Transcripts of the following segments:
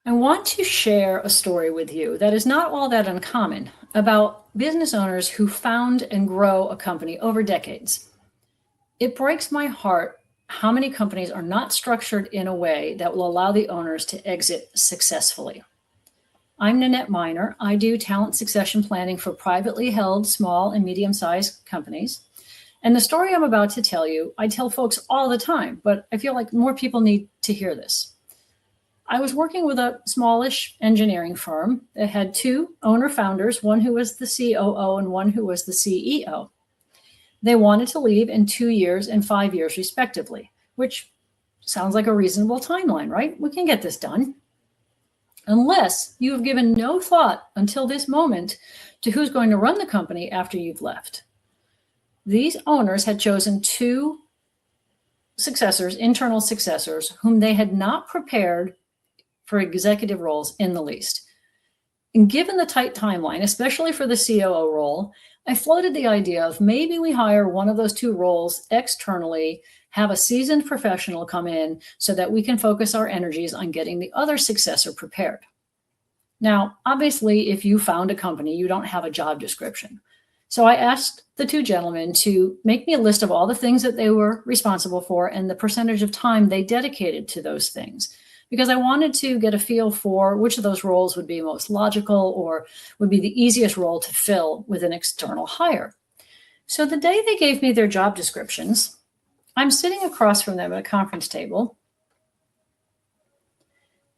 I want to share a story with you that is not all that uncommon about business owners who found and grow a company over decades. It breaks my heart how many companies are not structured in a way that will allow the owners to exit successfully. I'm Nanette Miner. I do talent succession planning for privately held small and medium-sized companies. And the story I'm about to tell you, I tell folks all the time, but I feel like more people need to hear this. I was working with a smallish engineering firm that had two owner founders, one who was the COO and one who was the CEO. They wanted to leave in 2 years and 5 years, respectively, which sounds like a reasonable timeline, right? We can get this done. Unless you have given no thought until this moment to who's going to run the company after you've left. These owners had chosen two successors, internal successors, whom they had not prepared for executive roles in the least. And given the tight timeline, especially for the COO role, I floated the idea of maybe we hire one of those two roles externally, have a seasoned professional come in so that we can focus our energies on getting the other successor prepared. Now, obviously, if you found a company, you don't have a job description. So I asked the two gentlemen to make me a list of all the things that they were responsible for and the percentage of time they dedicated to those things, because I wanted to get a feel for which of those roles would be most logical or would be the easiest role to fill with an external hire. So the day they gave me their job descriptions, I'm sitting across from them at a conference table,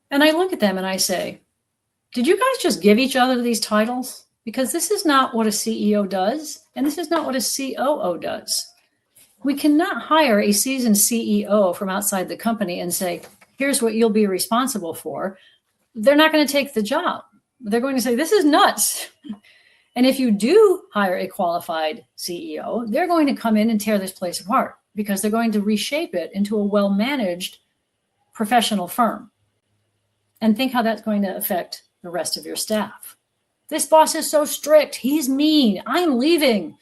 and I look at them and I say, did you guys just give each other these titles? Because this is not what a CEO does, and this is not what a COO does. We cannot hire a seasoned CEO from outside the company and say, here's what you'll be responsible for. They're not going to take the job. They're going to say, this is nuts. And if you do hire a qualified CEO, they're going to come in and tear this place apart because they're going to reshape it into a well-managed professional firm. And think how that's going to affect the rest of your staff. This boss is so strict. He's mean. I'm leaving.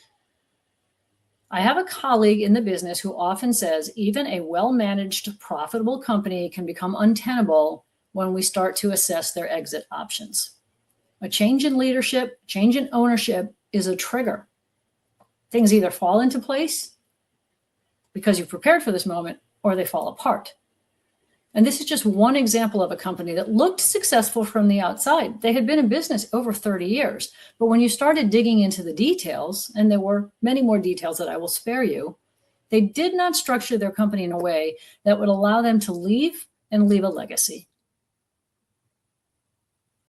I have a colleague in the business who often says even a well-managed, profitable company can become untenable when we start to assess their exit options. A change in leadership, change in ownership is a trigger. Things either fall into place because you've prepared for this moment, or they fall apart. And this is just one example of a company that looked successful from the outside. They had been in business over 30 years. But when you started digging into the details, and there were many more details that I will spare you, they did not structure their company in a way that would allow them to leave and leave a legacy.